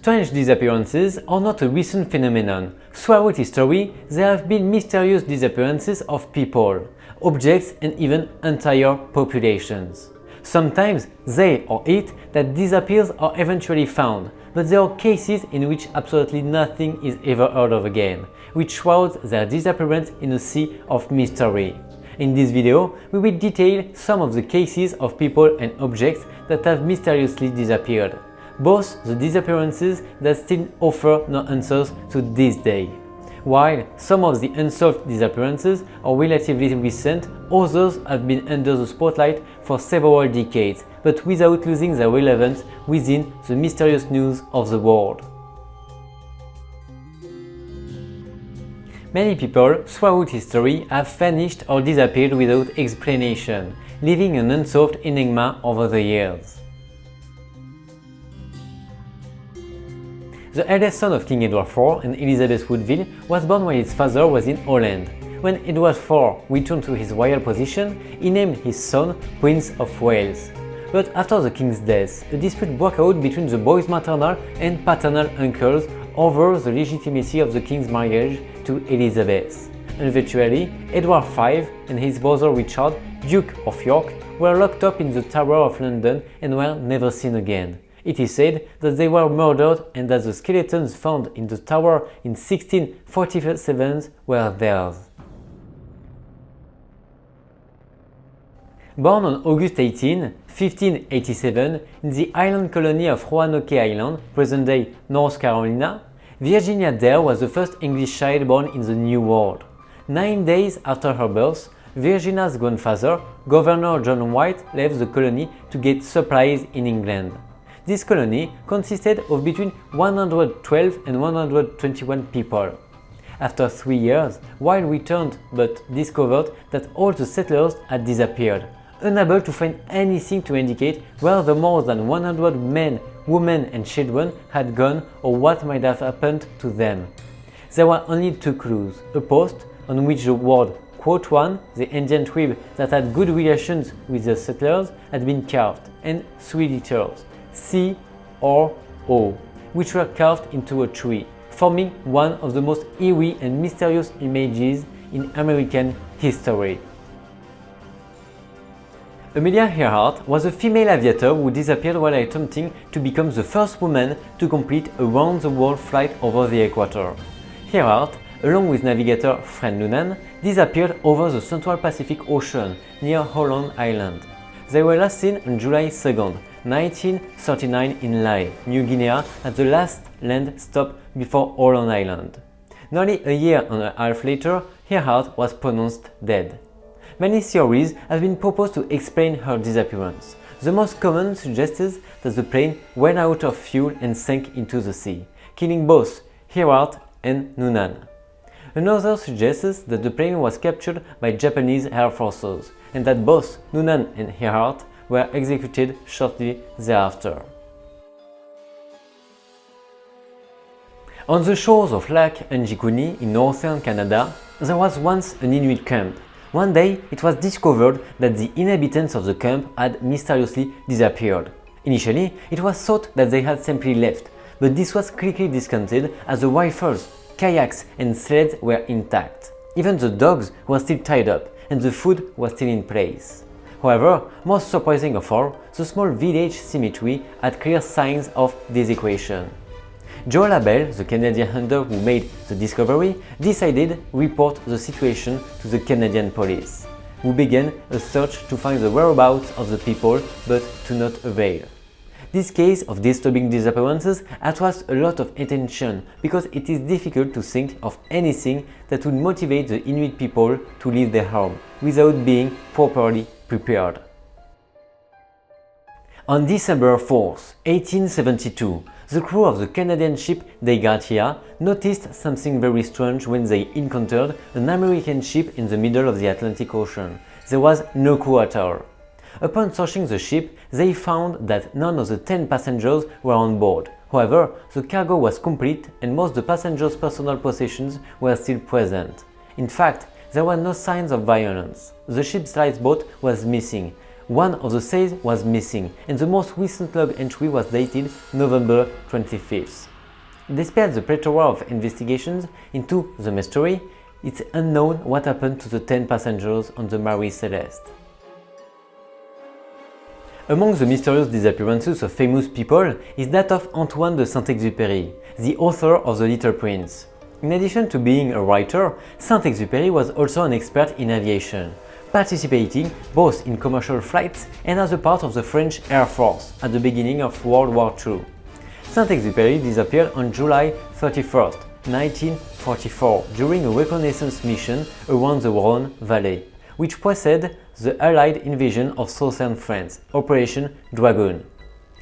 Strange disappearances are not a recent phenomenon. Throughout history, there have been mysterious disappearances of people, objects and even entire populations. Sometimes they or it that disappears are eventually found, but there are cases in which absolutely nothing is ever heard of again, which shrouds their disappearance in a sea of mystery. In this video, we will detail some of the cases of people and objects that have mysteriously disappeared, both the disappearances that still offer no answers to this day. While some of the unsolved disappearances are relatively recent, others have been under the spotlight for several decades, but without losing their relevance within the mysterious news of the world. Many people throughout history have vanished or disappeared without explanation, leaving an unsolved enigma over the years. The eldest son of King Edward IV and Elizabeth Woodville was born while his father was in Holland. When Edward IV returned to his royal position, he named his son Prince of Wales. But after the king's death, a dispute broke out between the boy's maternal and paternal uncles over the legitimacy of the king's marriage to Elizabeth. Eventually, Edward V and his brother Richard, Duke of York, were locked up in the Tower of London and were never seen again. It is said that they were murdered and that the skeletons found in the tower in 1647 were theirs. Born on August 18, 1587, in the island colony of Roanoke Island, present-day North Carolina, Virginia Dare was the first English child born in the New World. 9 days after her birth, Virginia's grandfather, Governor John White, left the colony to get supplies in England. This colony consisted of between 112 and 121 people. After 3 years, White returned but discovered that all the settlers had disappeared, unable to find anything to indicate where the more than 100 men, women and children had gone or what might have happened to them. There were only 2 clues: a post on which the word '1, the Indian tribe that had good relations with the settlers, had been carved, and 3 letters, C or O, which were carved into a tree, forming one of the most eerie and mysterious images in American history. Emilia Herhart was a female aviator who disappeared while attempting to become the first woman to complete a round-the-world flight over the equator. Herhart, along with navigator Fred Noonan, disappeared over the Central Pacific Ocean near Holland Island. They were last seen on July 2, 1939 in Lae, New Guinea, at the last land stop before Holland Island. Nearly a year and a half later, Herhart was pronounced dead. Many theories have been proposed to explain her disappearance. The most common suggests that the plane ran out of fuel and sank into the sea, killing both Herhart and Noonan. Another suggests that the plane was captured by Japanese air forces, and that both Noonan and Herhart were executed shortly thereafter. On the shores of Lake Njikuni in northern Canada, there was once an Inuit camp. One day, it was discovered that the inhabitants of the camp had mysteriously disappeared. Initially, it was thought that they had simply left, but this was quickly discounted as the rifles, kayaks and sleds were intact. Even the dogs were still tied up, and the food was still in place. However, most surprising of all, the small village cemetery had clear signs of desecration. Joe Labelle, the Canadian hunter who made the discovery, decided to report the situation to the Canadian police, who began a search to find the whereabouts of the people, but to no avail. This case of disturbing disappearances attracts a lot of attention because it is difficult to think of anything that would motivate the Inuit people to leave their home without being properly prepared. On December 4, 1872, the crew of the Canadian ship Degratia noticed something very strange when they encountered an American ship in the middle of the Atlantic Ocean. There was no crew at all. Upon searching the ship, they found that none of the 10 passengers were on board. However, the cargo was complete and most of the passengers' personal possessions were still present. In fact, there were no signs of violence. The ship's lifeboat was missing. One of the sails was missing, and the most recent log entry was dated November 25th. Despite the plethora of investigations into the mystery, it's unknown what happened to the 10 passengers on the Marie Celeste. Among the mysterious disappearances of famous people is that of Antoine de Saint-Exupery, the author of The Little Prince. In addition to being a writer, Saint-Exupery was also an expert in aviation, participating both in commercial flights and as a part of the French Air Force at the beginning of World War II. Saint-Exupery disappeared on July 31, 1944 during a reconnaissance mission around the Rhône Valley, which preceded the Allied invasion of southern France, Operation Dragoon.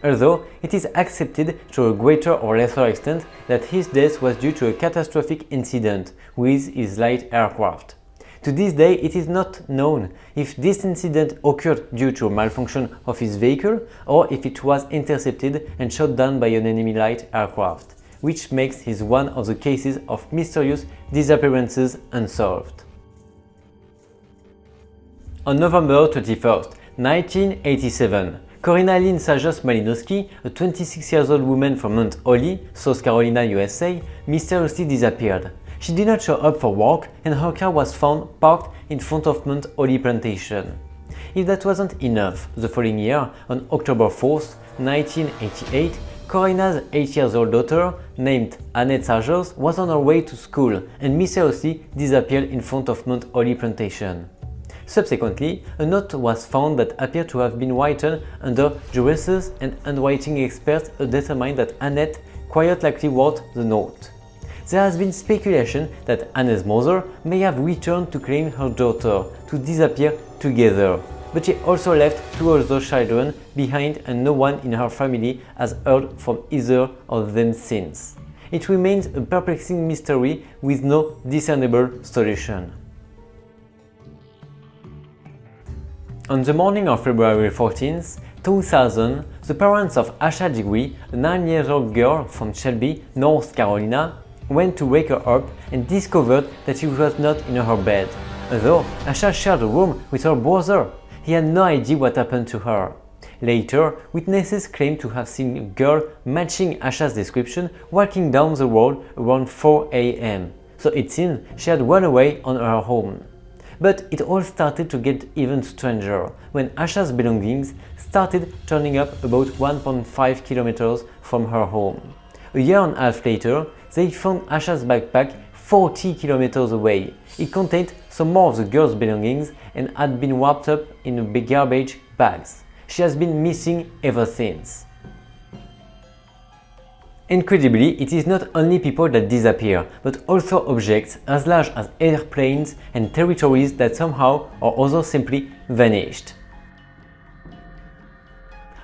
Although it is accepted to a greater or lesser extent that his death was due to a catastrophic incident with his light aircraft. To this day, it is not known if this incident occurred due to a malfunction of his vehicle or if it was intercepted and shot down by an enemy light aircraft, which makes his one of the cases of mysterious disappearances unsolved. On November 21, 1987, Corinna Sergius Malinowski, a 26-year-old woman from Mount Holly, South Carolina, USA, mysteriously disappeared. She did not show up for work and her car was found parked in front of Mount Holly Plantation. If that wasn't enough, the following year, on October 4, 1988, Corinna's 8-year-old daughter, named Annette Sergius, was on her way to school and mysteriously disappeared in front of Mount Holly Plantation. Subsequently, a note was found that appeared to have been written under duress, and handwriting experts determined that Annette quite likely wrote the note. There has been speculation that Anne's mother may have returned to claim her daughter to disappear together, but she also left 2 other children behind and no one in her family has heard from either of them since. It remains a perplexing mystery with no discernible solution. On the morning of February 14, 2000, the parents of Asha Dewey, a 9-year-old girl from Shelby, North Carolina, went to wake her up and discovered that she was not in her bed. Although Asha shared a room with her brother, he had no idea what happened to her. Later, witnesses claimed to have seen a girl matching Asha's description walking down the road around 4 a.m. So it seemed she had run away on her own. But it all started to get even stranger when Asha's belongings started turning up about 1.5 kilometers from her home. A year and a half later, they found Asha's backpack 40 kilometers away. It contained some more of the girl's belongings and had been wrapped up in garbage bags. She has been missing ever since. Incredibly, it is not only people that disappear, but also objects as large as airplanes and territories that somehow or other simply vanished.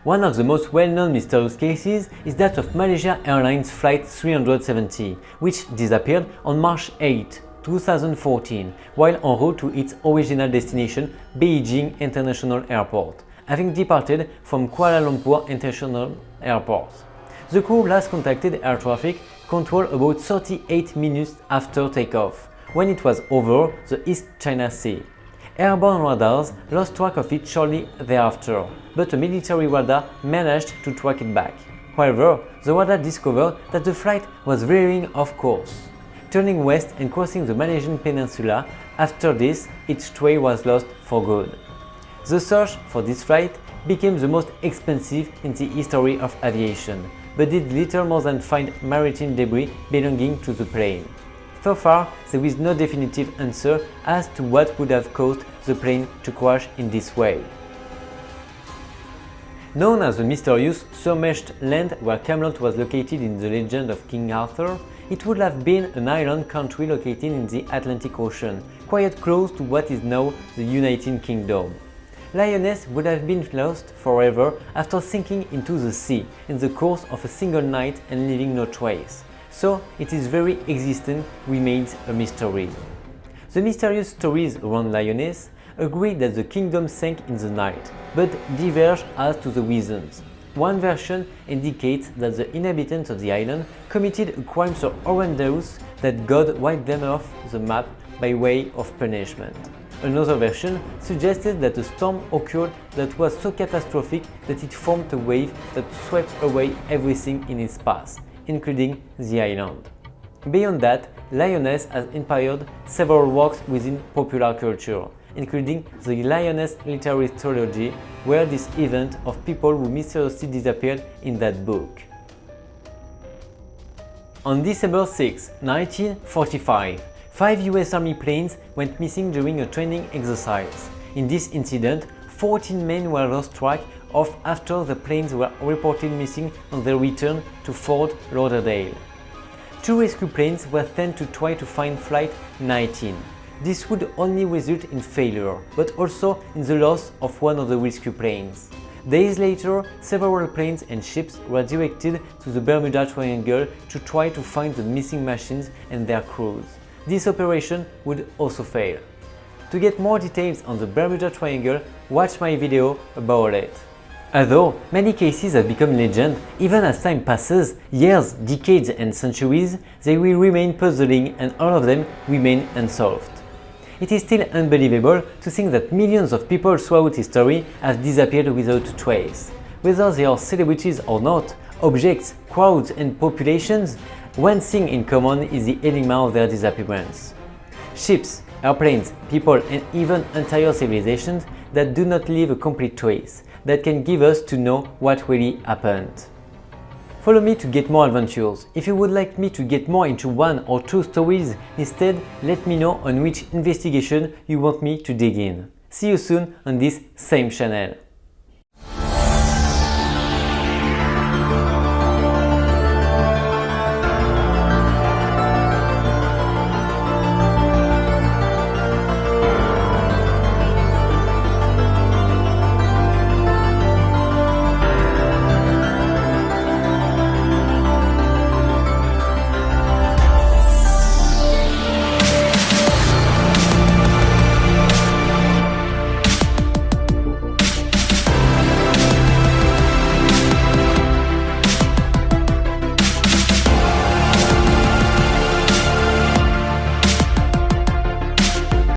One of the most well-known mysterious cases is that of Malaysia Airlines Flight 370, which disappeared on March 8, 2014, while en route to its original destination, Beijing International Airport, having departed from Kuala Lumpur International Airport. The crew last contacted air traffic control about 38 minutes after takeoff, when it was over the East China Sea. Airborne radars lost track of it shortly thereafter, but a military radar managed to track it back. However, the radar discovered that the flight was veering off course, turning west and crossing the Malaysian peninsula. After this, its trail was lost for good. The search for this flight became the most expensive in the history of aviation, but did little more than find maritime debris belonging to the plane. So far, there is no definitive answer as to what would have caused the plane to crash in this way. Known as the mysterious submerged land where Camelot was located in the legend of King Arthur, it would have been an island country located in the Atlantic Ocean, quite close to what is now the United Kingdom. Lyoness would have been lost forever after sinking into the sea in the course of a single night and leaving no trace. So its very existence remains a mystery. The mysterious stories around Lyoness agree that the kingdom sank in the night, but diverge as to the reasons. One version indicates that the inhabitants of the island committed a crime so horrendous that God wiped them off the map by way of punishment. Another version suggested that a storm occurred that was so catastrophic that it formed a wave that swept away everything in its path, including the island. Beyond that, Lioness has inspired several works within popular culture, including the Lioness literary trilogy, where this event of people who mysteriously disappeared in that book. On December 6, 1945, 5 US Army planes went missing during a training exercise. In this incident, 14 men were lost track of after the planes were reported missing on their return to Fort Lauderdale. 2 rescue planes were sent to try to find Flight 19. This would only result in failure, but also in the loss of one of the rescue planes. Days later, several planes and ships were directed to the Bermuda Triangle to try to find the missing machines and their crews. This operation would also fail. To get more details on the Bermuda Triangle, watch my video about it. Although many cases have become legend, even as time passes, years, decades and centuries, they will remain puzzling and all of them remain unsolved. It is still unbelievable to think that millions of people throughout history have disappeared without a trace. Whether they are celebrities or not, objects, crowds and populations, one thing in common is the enigma of their disappearance. Ships, airplanes, people and even entire civilizations that do not leave a complete trace, that can give us to know what really happened. Follow me to get more adventures. If you would like me to get more into 1 or 2 stories, instead let me know on which investigation you want me to dig in. See you soon on this same channel.